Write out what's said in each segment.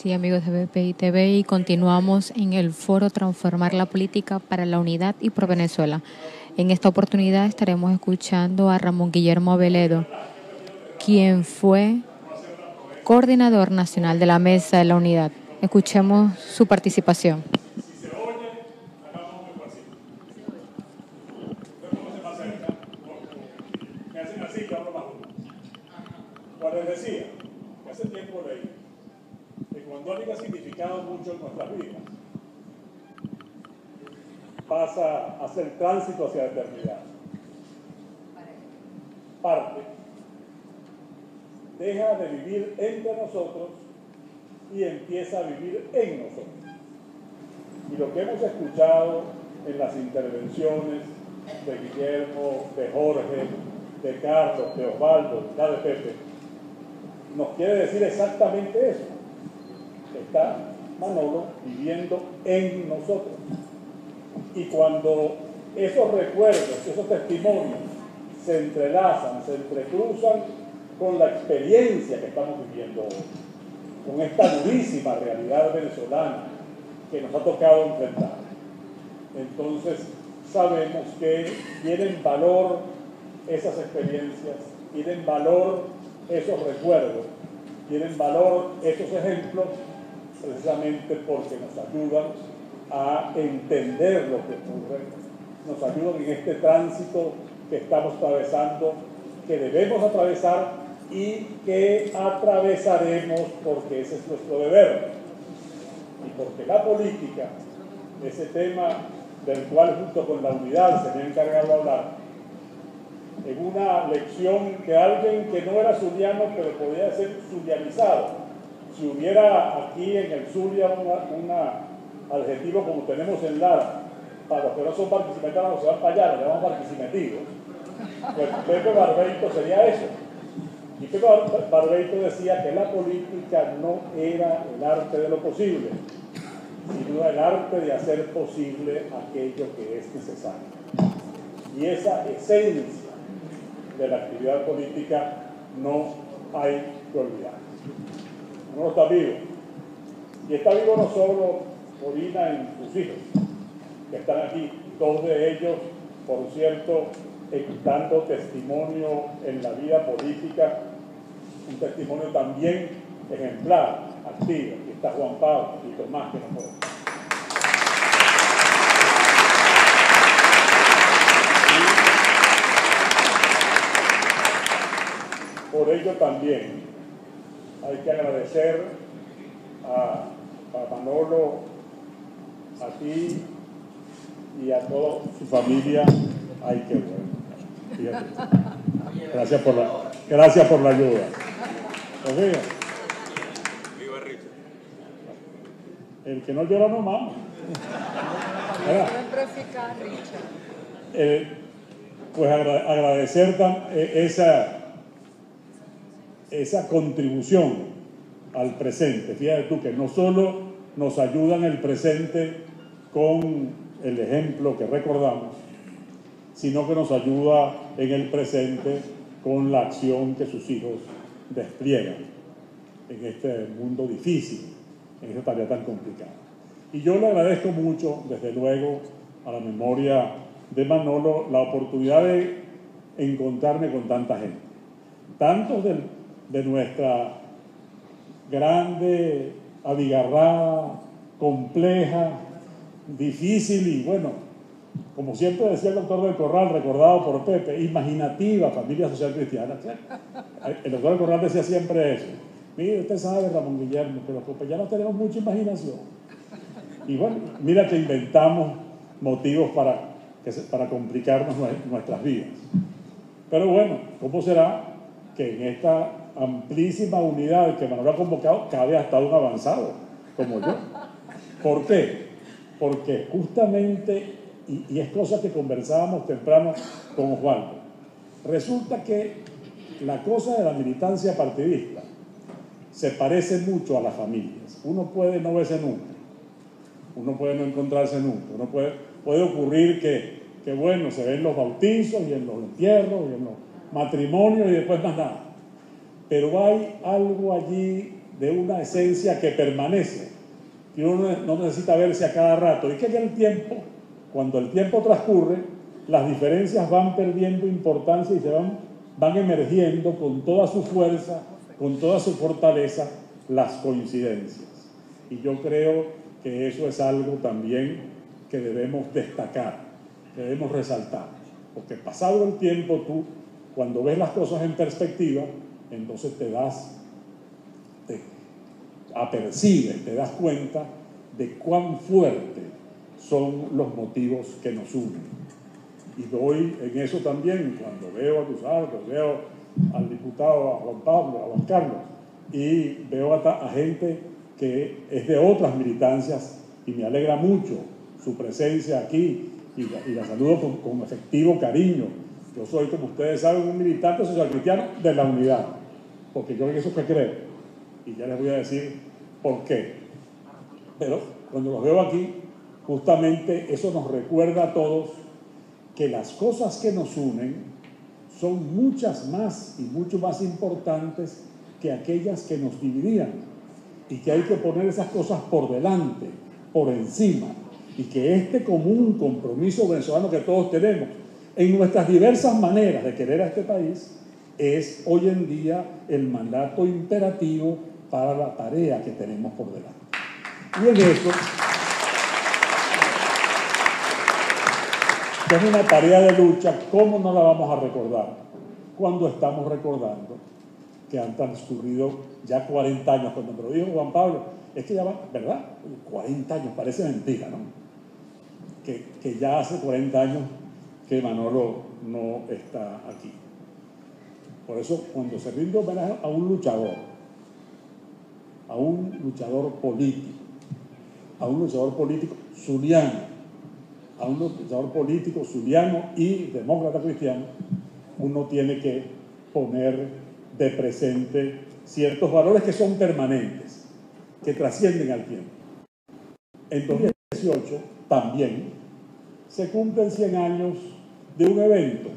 Sí, amigos de BPI TV, y continuamos en el foro Transformar la Política para la Unidad y por Venezuela. En esta oportunidad estaremos escuchando a Ramón Guillermo Aveledo, quien fue coordinador nacional de la Mesa de la Unidad. Escuchemos su participación. Como les decía, que hace tiempo leí que cuando alguien ha significado mucho en nuestras vidas, pasa a hacer tránsito hacia la eternidad. Parte. Deja de vivir entre nosotros y empieza a vivir en nosotros. Y lo que hemos escuchado en las intervenciones de Guillermo, de Jorge, de Carlos, de Osvaldo, de Pepe, nos quiere decir exactamente eso. Está Manolo viviendo en nosotros. Y cuando esos recuerdos, esos testimonios se entrelazan, se entrecruzan con la experiencia que estamos viviendo hoy, con esta durísima realidad venezolana que nos ha tocado enfrentar, entonces sabemos que tienen valor esas experiencias, tienen valor esos recuerdos, tienen valor esos ejemplos, precisamente porque nos ayudan a entender lo que ocurre, nos ayudan en este tránsito que estamos atravesando, que debemos atravesar y que atravesaremos porque ese es nuestro deber. Y porque la política, ese tema del cual junto con la unidad se me ha encargado de hablar, en una lección que alguien que no era zuliano, pero podía ser zulianizado, si hubiera aquí en el Zulia un adjetivo como tenemos en Lara, para los que no son barquisimetanos se van para allá, lo llamamos barquisimetidos, pues Pepe Barbeito sería eso. Y Pepe Barbeito decía que la política no era el arte de lo posible, sino el arte de hacer posible aquello que es necesario. Y esa esencia de la actividad política no hay que olvidar. No está vivo. Y está vivo no solo Corina en sus hijos, que están aquí, dos de ellos, por cierto, dando testimonio en la vida política, un testimonio también ejemplar, activo. Aquí está Juan Pablo y Tomás, que no puede. Por ello también hay que agradecer a Manolo, a ti y a toda su familia. Ay, qué bueno. Fíjate. Gracias por la ayuda. ¿Okay? Viva Richard. El que no llora no mama. Pues agradecer esa contribución al presente. Fíjate tú que no solo nos ayuda en el presente con el ejemplo que recordamos, sino que nos ayuda en el presente con la acción que sus hijos despliegan en este mundo difícil, en esta tarea tan complicada. Y yo le agradezco mucho, desde luego, a la memoria de Manolo, la oportunidad de encontrarme con tanta gente, tantos de nuestra grande, abigarrada, compleja, difícil y, bueno, como siempre decía el doctor del Corral, recordado por Pepe, imaginativa familia social cristiana. El doctor del Corral decía siempre eso. Mire, usted sabe, Ramón Guillermo, que los copellanos tenemos mucha imaginación. Y bueno, mira que inventamos motivos para complicarnos nuestras vidas. Pero bueno, ¿cómo será que en esta amplísima unidad que Manuel ha convocado cabe hasta un avanzado como yo? ¿Por qué? Porque justamente, y es cosa que conversábamos temprano con Osvaldo, resulta que la cosa de la militancia partidista se parece mucho a las familias. Uno puede no verse nunca, uno puede no encontrarse nunca, puede ocurrir que bueno, se ven los bautizos y en los entierros y en los matrimonios y después más nada. Pero hay algo allí de una esencia que permanece, que uno no necesita verse a cada rato, y que en el tiempo, cuando el tiempo transcurre, las diferencias van perdiendo importancia y se van emergiendo con toda su fuerza, con toda su fortaleza, las coincidencias. Y yo creo que eso es algo también que debemos destacar, que debemos resaltar, porque pasado el tiempo tú, cuando ves las cosas en perspectiva, entonces te apercibes, te das cuenta de cuán fuertes son los motivos que nos unen. Y doy en eso también, cuando veo a Luz Aldo, veo al diputado, a Juan Pablo, a Juan Carlos, y veo a gente que es de otras militancias, y me alegra mucho su presencia aquí, y la saludo con efectivo cariño. Yo soy, como ustedes saben, un militante social cristiano de la unidad, porque yo en eso que creo, y ya les voy a decir por qué. Pero cuando los veo aquí, justamente eso nos recuerda a todos que las cosas que nos unen son muchas más y mucho más importantes que aquellas que nos dividían, y que hay que poner esas cosas por delante, por encima, y que este común compromiso venezolano que todos tenemos en nuestras diversas maneras de querer a este país es hoy en día el mandato imperativo para la tarea que tenemos por delante. Y en eso, que es una tarea de lucha, ¿cómo no la vamos a recordar cuando estamos recordando que han transcurrido ya 40 años? Cuando me lo dijo Juan Pablo, es que ya va, ¿verdad? 40 años, parece mentira, ¿no? Que ya hace 40 años que Manolo no está aquí. Por eso, cuando se rinde homenaje a un luchador político zuliano, a un luchador político zuliano y demócrata cristiano, uno tiene que poner de presente ciertos valores que son permanentes, que trascienden al tiempo. En 2018 también se cumplen 100 años de un evento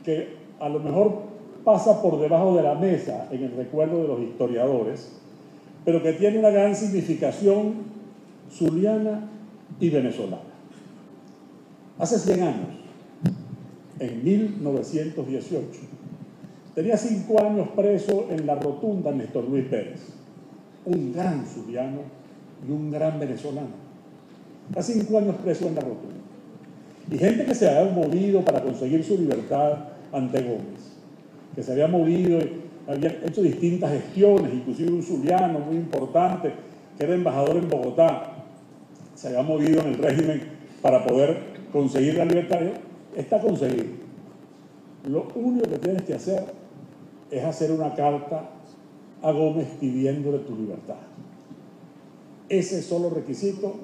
que a lo mejor pasa por debajo de la mesa en el recuerdo de los historiadores, pero que tiene una gran significación zuliana y venezolana. Hace 100 años, en 1918, tenía 5 años preso en la Rotunda Néstor Luis Pérez, un gran zuliano y un gran venezolano. Hace 5 años preso en la Rotunda. Y gente que se había movido para conseguir su libertad ante Gómez, que se había movido y había hecho distintas gestiones, inclusive un zuliano muy importante, que era embajador en Bogotá, se había movido en el régimen para poder conseguir la libertad. Está conseguido. Lo único que tienes que hacer es hacer una carta a Gómez pidiéndole tu libertad. Ese solo requisito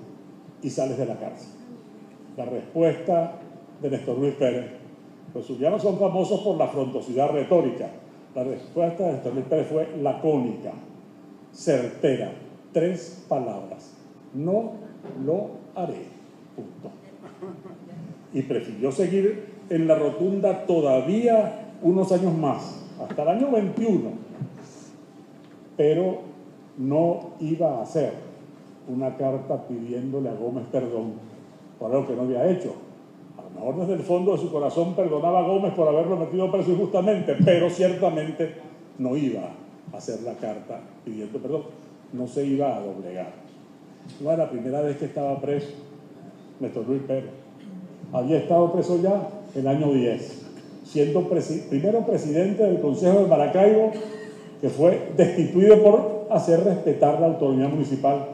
y sales de la cárcel. La respuesta de Néstor Luis Pérez. Los zulianos son famosos por la frondosidad retórica. La respuesta de Néstor Luis Pérez fue lacónica, certera, 3 palabras: no lo haré. Punto. Y prefirió seguir en la Rotunda todavía unos años más, hasta el año 21, pero no iba a hacer una carta pidiéndole a Gómez perdón por algo que no había hecho. A lo mejor desde el fondo de su corazón perdonaba a Gómez por haberlo metido preso injustamente, pero ciertamente no iba a hacer la carta pidiendo perdón, no se iba a doblegar. No era la primera vez que estaba preso Néstor Luis Pérez. Había estado preso ya el año 10, siendo primero presidente del Consejo de Maracaibo, que fue destituido por hacer respetar la autonomía municipal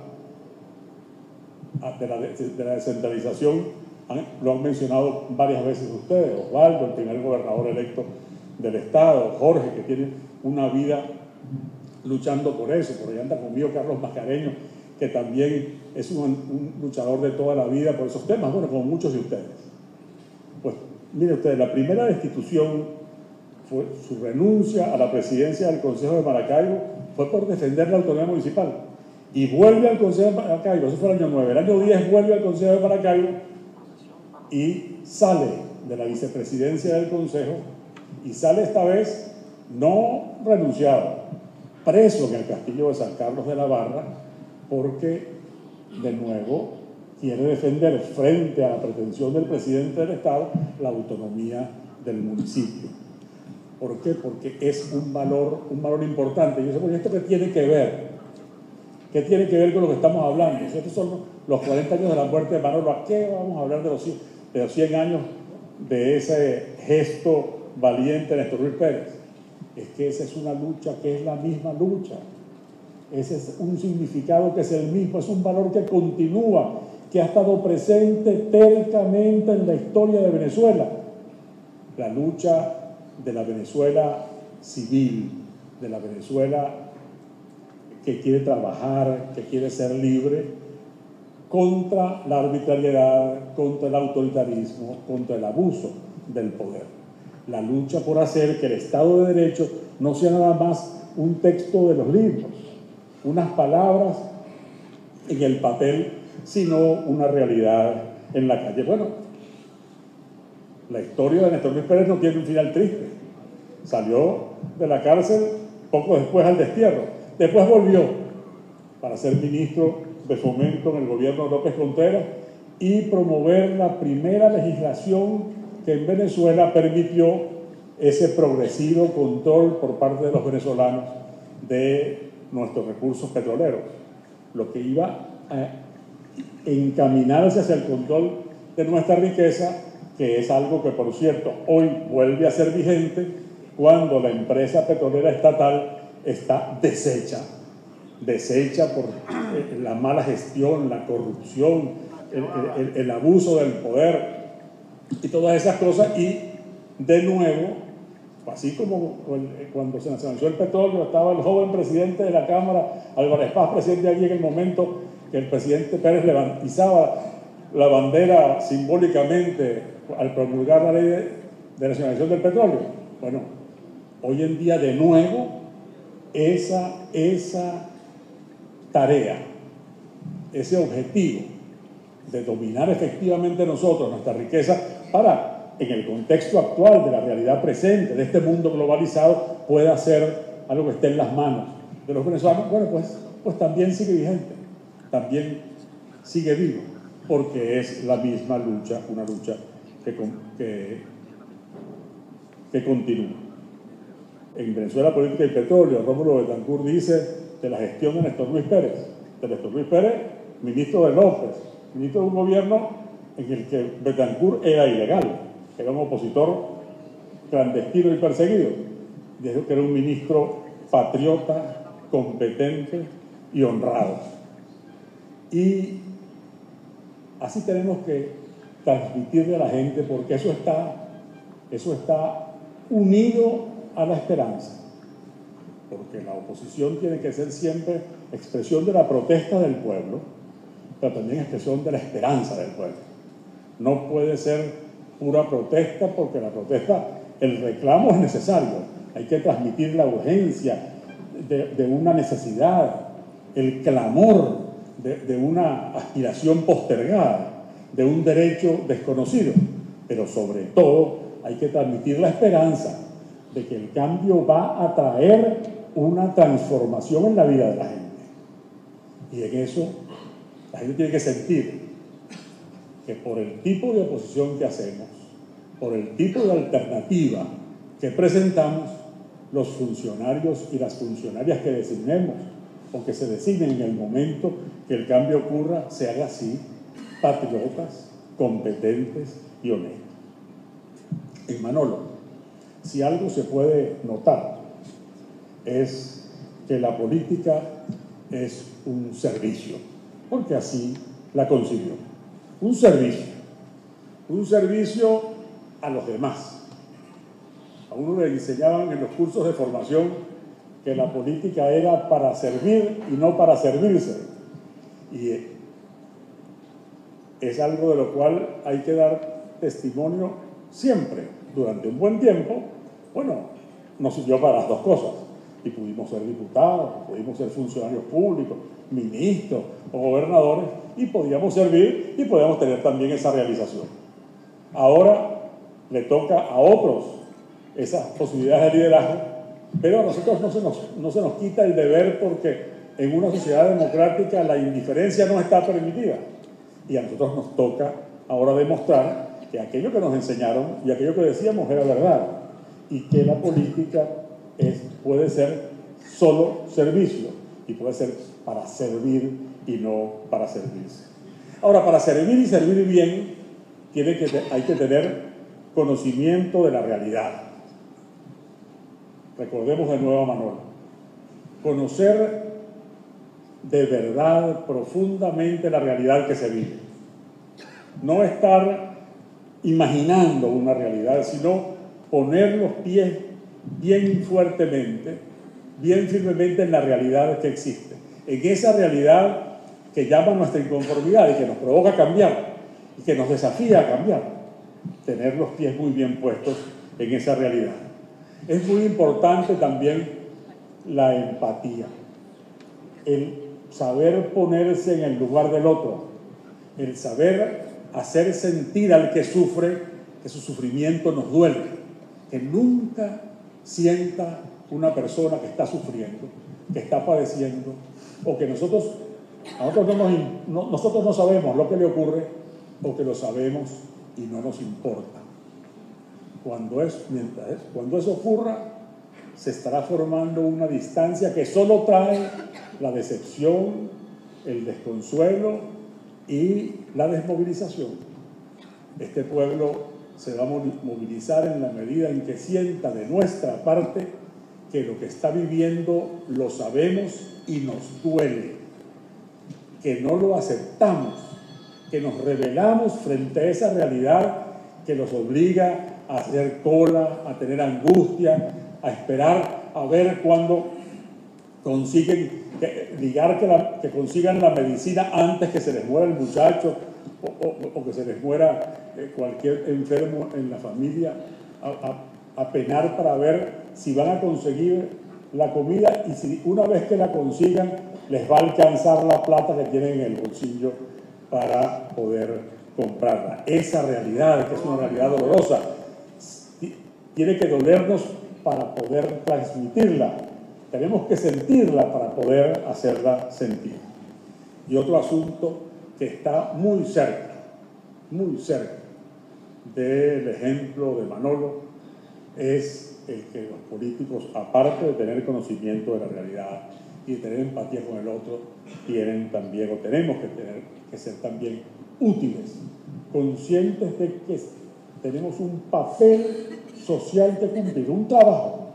de la descentralización. Lo han mencionado varias veces ustedes: Osvaldo, el primer gobernador electo del estado, Jorge, que tiene una vida luchando por eso. Por ahí anda conmigo Carlos Mascareño, que también es un luchador de toda la vida por esos temas, bueno, como muchos de ustedes. Pues miren ustedes, la primera destitución fue su renuncia a la presidencia del Consejo de Maracaibo, fue por defender la autonomía municipal. Y vuelve al Consejo de Maracaibo, eso fue el año 9, el año 10 vuelve al Consejo de Maracaibo y sale de la vicepresidencia del Consejo, y sale esta vez no renunciado, preso en el castillo de San Carlos de la Barra porque, de nuevo, quiere defender frente a la pretensión del presidente del Estado la autonomía del municipio. ¿Por qué? Porque es un valor importante. Y yo sé, ¿esto qué tiene que ver? ¿Qué tiene que ver con lo que estamos hablando? Si estos son los 40 años de la muerte de Manolo, ¿a qué vamos a hablar de los 100 años de ese gesto valiente de Néstor Ruiz Pérez? Es que esa es una lucha que es la misma lucha. Ese es un significado que es el mismo, es un valor que continúa, que ha estado presente tercamente en la historia de Venezuela. La lucha de la Venezuela civil, de la Venezuela que quiere trabajar, que quiere ser libre, contra la arbitrariedad, contra el autoritarismo, contra el abuso del poder. La lucha por hacer que el Estado de Derecho no sea nada más un texto de los libros, unas palabras en el papel, sino una realidad en la calle. Bueno, la historia de Néstor Ruiz Pérez no tiene un final triste. Salió de la cárcel poco después al destierro. Después volvió para ser ministro de Fomento en el gobierno de López Contreras y promover la primera legislación que en Venezuela permitió ese progresivo control por parte de los venezolanos de nuestros recursos petroleros, lo que iba a encaminarse hacia el control de nuestra riqueza, que es algo que, por cierto, hoy vuelve a ser vigente cuando la empresa petrolera estatal está deshecha por la mala gestión, la corrupción, el abuso del poder y todas esas cosas. Y de nuevo, así como cuando se lanzó el petróleo, estaba el joven presidente de la Cámara, Álvarez Paz, presidente allí en el momento que el presidente Pérez levantizaba la bandera simbólicamente al promulgar la ley de nacionalización del petróleo. Bueno, hoy en día de nuevo esa tarea, ese objetivo de dominar efectivamente nosotros nuestra riqueza para, en el contexto actual de la realidad presente, de este mundo globalizado, pueda ser algo que esté en las manos de los venezolanos. Bueno, pues también sigue vigente, también sigue vivo, porque es la misma lucha, una lucha que continúa. En Venezuela Política y Petróleo, Rómulo Betancourt dice de la gestión de Néstor Ruiz Pérez, ministro de López, ministro de un gobierno en el que Betancourt era ilegal, era un opositor clandestino y perseguido. Dijo que era un ministro patriota, competente y honrado. Y así tenemos que transmitirle a la gente, porque eso está unido a la esperanza, porque la oposición tiene que ser siempre expresión de la protesta del pueblo, pero también expresión de la esperanza del pueblo. No puede ser pura protesta, porque la protesta, el reclamo es necesario, hay que transmitir la urgencia de una necesidad, el clamor de una aspiración postergada, de un derecho desconocido, pero sobre todo hay que transmitir la esperanza de que el cambio va a traer una transformación en la vida de la gente. Y en eso la gente tiene que sentir que por el tipo de oposición que hacemos, por el tipo de alternativa que presentamos, los funcionarios y las funcionarias que designemos o que se designen en el momento que el cambio ocurra, se haga así, patriotas, competentes y honestos. En Manolo, si algo se puede notar, es que la política es un servicio, porque así la concibió. Un servicio a los demás. A uno le enseñaban en los cursos de formación que la política era para servir y no para servirse. Y es algo de lo cual hay que dar testimonio siempre. Durante un buen tiempo, bueno, nos sirvió para las dos cosas. Y pudimos ser diputados, pudimos ser funcionarios públicos, ministros o gobernadores, y podíamos servir y podíamos tener también esa realización. Ahora le toca a otros esas posibilidades de liderazgo Pero a nosotros no se nos quita el deber, porque en una sociedad democrática la indiferencia no está permitida. Y a nosotros nos toca ahora demostrar que aquello que nos enseñaron y aquello que decíamos era verdad, y que la política puede ser solo servicio, y puede ser para servir y no para servirse. Ahora, para servir y servir bien, hay que tener conocimiento de la realidad. Recordemos de nuevo a Manolo. Conocer de verdad, profundamente, la realidad que se vive. No estar imaginando una realidad, sino poner los pies bien fuertemente, bien firmemente en la realidad que existe. En esa realidad que llama nuestra inconformidad y que nos provoca cambiar y que nos desafía a cambiar. Tener los pies muy bien puestos en esa realidad. Es muy importante también la empatía, el saber ponerse en el lugar del otro, el saber hacer sentir al que sufre que su sufrimiento nos duele, que nunca sienta una persona que está sufriendo, que está padeciendo, o que nosotros no sabemos lo que le ocurre, o que lo sabemos y no nos importa. Cuando eso ocurra, se estará formando una distancia que solo trae la decepción, el desconsuelo y la desmovilización. Este pueblo se va a movilizar en la medida en que sienta de nuestra parte que lo que está viviendo lo sabemos y nos duele, que no lo aceptamos, que nos rebelamos frente a esa realidad que nos obliga a hacer cola, a tener angustia, a esperar a ver cuándo consiguen que consigan la medicina antes que se les muera el muchacho o que se les muera cualquier enfermo en la familia, a penar para ver si van a conseguir la comida y si una vez que la consigan les va a alcanzar la plata que tienen en el bolsillo para poder comprarla. Esa realidad, que es una realidad dolorosa, tiene que dolernos para poder transmitirla. Tenemos que sentirla para poder hacerla sentir. Y otro asunto que está muy cerca del ejemplo de Manolo, es el que los políticos, aparte de tener conocimiento de la realidad y de tener empatía con el otro, tienen también, o tenemos que ser también útiles, conscientes de que tenemos un papel social que cumplir, un trabajo.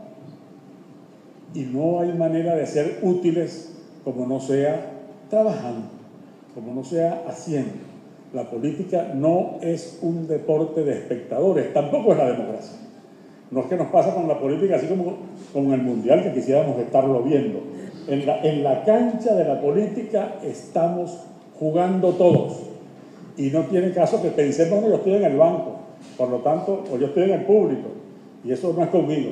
Y no hay manera de ser útiles como no sea trabajando, como no sea haciendo. La política no es un deporte de espectadores, tampoco es la democracia. No es que nos pasa con la política así como con el mundial, que quisiéramos estarlo viendo. En la cancha de la política estamos jugando todos. Y no tiene caso que pensemos que yo estoy en el banco, por lo tanto, o yo estoy en el público, y eso no es conmigo.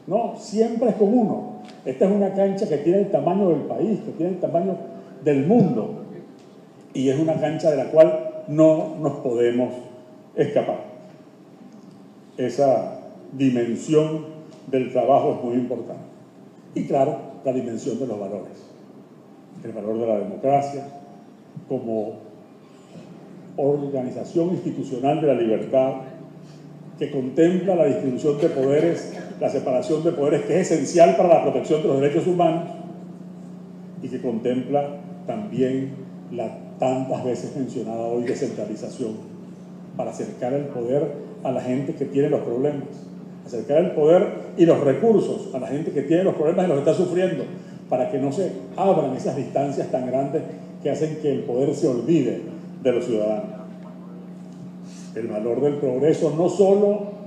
No, siempre es con uno. Esta es una cancha que tiene el tamaño del país, que tiene el tamaño del mundo, y es una cancha de la cual no nos podemos escapar. Esa dimensión del trabajo es muy importante. Y claro, la dimensión de los valores. El valor de la democracia como organización institucional de la libertad, que contempla la distribución de poderes, la separación de poderes, que es esencial para la protección de los derechos humanos, y que contempla también la tantas veces mencionada hoy descentralización, para acercar el poder a la gente que tiene los problemas, acercar el poder y los recursos a la gente que tiene los problemas y los está sufriendo, para que no se abran esas distancias tan grandes que hacen que el poder se olvide de los ciudadanos. El valor del progreso, no solo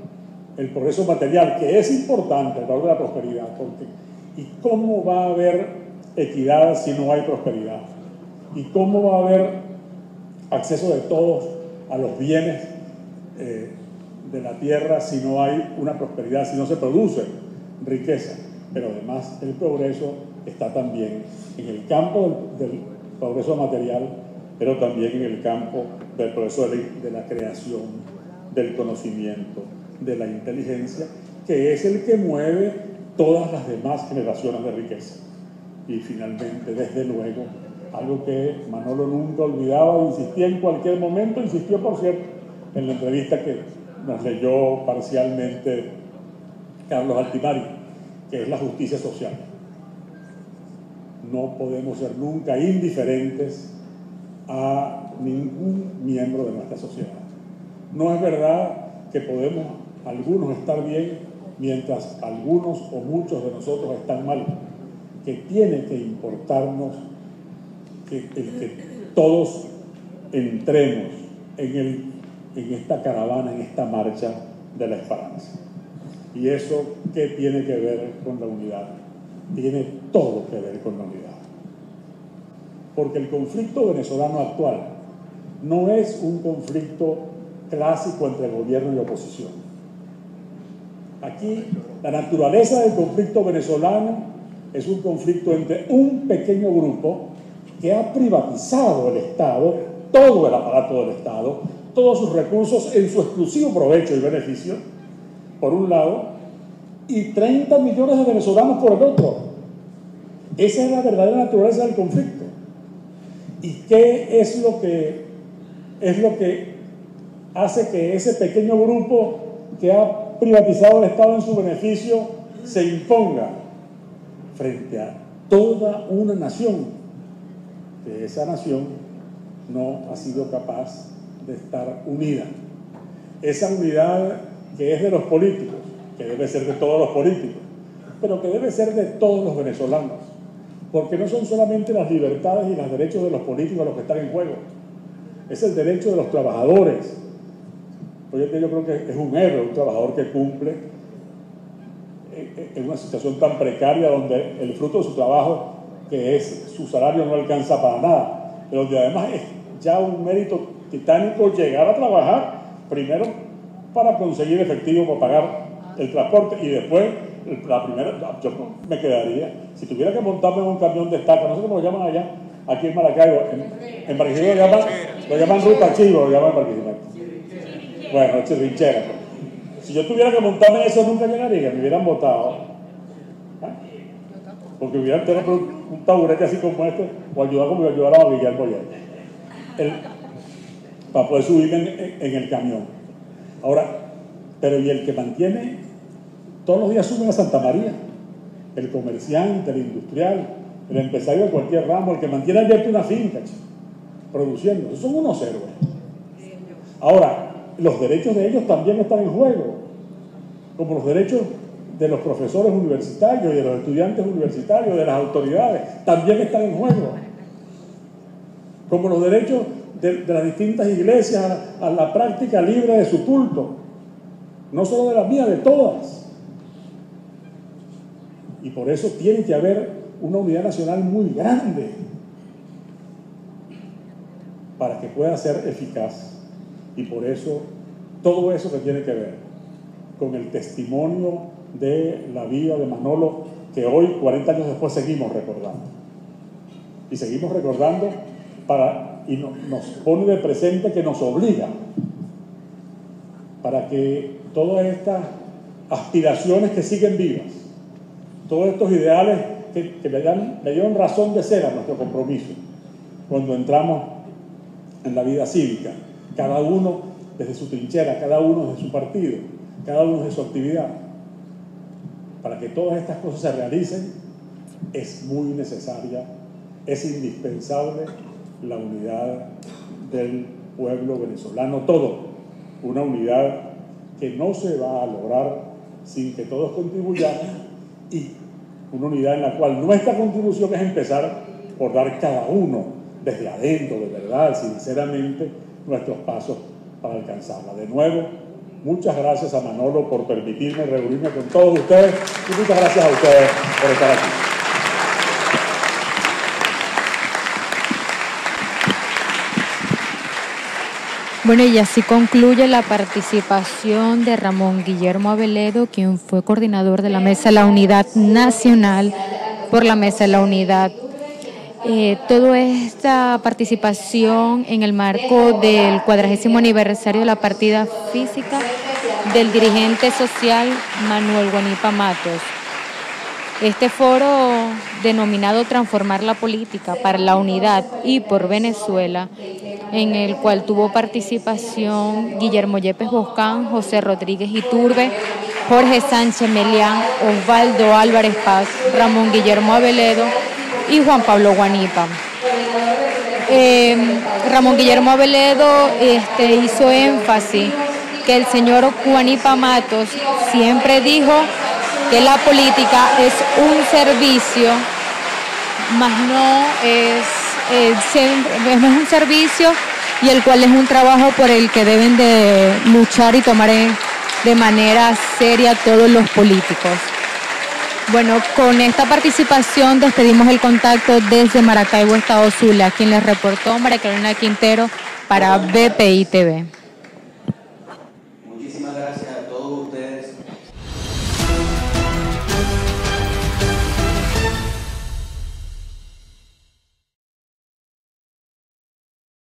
el progreso material, que es importante, el valor de la prosperidad, porque ¿y cómo va a haber equidad si no hay prosperidad? ¿Y cómo va a haber acceso de todos a los bienes de la tierra si no hay una prosperidad, si no se produce riqueza? Pero además el progreso está también en el campo del progreso material, pero también en el campo del progreso de la creación, del conocimiento, de la inteligencia, que es el que mueve todas las demás generaciones de riqueza. Y finalmente, desde luego, algo que Manolo nunca olvidaba, insistía en cualquier momento, insistió, por cierto, en la entrevista que nos leyó parcialmente Carlos Altimari, que es la justicia social. No podemos ser nunca indiferentes a ningún miembro de nuestra sociedad. No es verdad que podemos algunos estar bien mientras algunos o muchos de nosotros están mal, que tiene que importarnos que todos entremos en esta caravana, en esta marcha de la esperanza. ¿Y eso qué tiene que ver con la unidad? Tiene todo que ver con la unidad. Porque el conflicto venezolano actual no es un conflicto clásico entre gobierno y oposición. Aquí la naturaleza del conflicto venezolano es un conflicto entre un pequeño grupo que ha privatizado el Estado, todo el aparato del Estado, todos sus recursos en su exclusivo provecho y beneficio, por un lado, y 30 millones de venezolanos por el otro. Esa es la verdadera naturaleza del conflicto. ¿Y qué es lo que hace que ese pequeño grupo que ha privatizado el Estado en su beneficio se imponga frente a toda una nación? Que esa nación no ha sido capaz de estar unida. Esa unidad que es de los políticos, que debe ser de todos los políticos, pero que debe ser de todos los venezolanos, porque no son solamente las libertades y los derechos de los políticos los que están en juego, es el derecho de los trabajadores. Hoy en día yo creo que es un héroe un trabajador que cumple en una situación tan precaria donde el fruto de su trabajo, que es su salario, no alcanza para nada, pero donde además es ya un mérito titánico llegar a trabajar primero para conseguir efectivo para pagar el transporte y después la primera, yo me quedaría, si tuviera que montarme en un camión de estaca, no sé cómo lo llaman allá, aquí en Maracaibo, en Barquisimeto lo llaman ruta chivo, lo llaman en Barquisimeto. Bueno, chirrinchera. Si yo tuviera que montarme en eso nunca llegaría, me hubieran votado. Porque hubieran tenido un taburete así como este, o ayudar como ayudaron a Guillermo ayer, para poder subirme en el camión. Ahora, pero y el que mantiene, todos los días suben a Santa María, el comerciante, el industrial, el empresario de cualquier ramo, el que mantiene abierta una finca, produciendo, esos son unos héroes. Ahora, los derechos de ellos también están en juego, como los derechos de los profesores universitarios y de los estudiantes universitarios, de las autoridades, también están en juego. Como los derechos de las distintas iglesias a la práctica libre de su culto, no solo de la mía, de todas. Y por eso tiene que haber una unidad nacional muy grande para que pueda ser eficaz. Y por eso, todo eso que tiene que ver con el testimonio de la vida de Manolo, que hoy, 40 años después, seguimos recordando. Y seguimos recordando y nos pone de presente, que nos obliga para que todas estas aspiraciones que siguen vivas, todos estos ideales que le dieron razón de ser a nuestro compromiso cuando entramos en la vida cívica, cada uno desde su trinchera, cada uno desde su partido, cada uno desde su actividad, para que todas estas cosas se realicen, es muy necesaria, es indispensable la unidad del pueblo venezolano, todo, una unidad que no se va a lograr sin que todos contribuyamos, y una unidad en la cual nuestra contribución es empezar por dar cada uno desde adentro, de verdad, sinceramente, nuestros pasos para alcanzarla. De nuevo, muchas gracias a Manolo por permitirme reunirme con todos ustedes, y muchas gracias a ustedes por estar aquí. Bueno, y así concluye la participación de Ramón Guillermo Aveledo, quien fue coordinador de la Mesa de la Unidad Nacional por la Mesa de la Unidad. Toda esta participación en el marco del 40º aniversario de la partida física del dirigente social Manuel Guanipa Matos. Este foro denominado Transformar la Política para la Unidad y por Venezuela, en el cual tuvo participación Guillermo Yepes Boscán, José Rodríguez Iturbe, Jorge Sánchez Melián, Osvaldo Álvarez Paz, Ramón Guillermo Aveledo y Juan Pablo Guanipa. Ramón Guillermo Aveledo hizo énfasis que el señor Guanipa Matos siempre dijo que la política es un servicio, más no es un servicio, y el cual es un trabajo por el que deben de luchar y tomar de manera seria todos los políticos. Bueno, con esta participación despedimos el contacto desde Maracaibo, Estado Zulia, a quien les reportó María Carolina Quintero para BPI TV. Muchísimas gracias.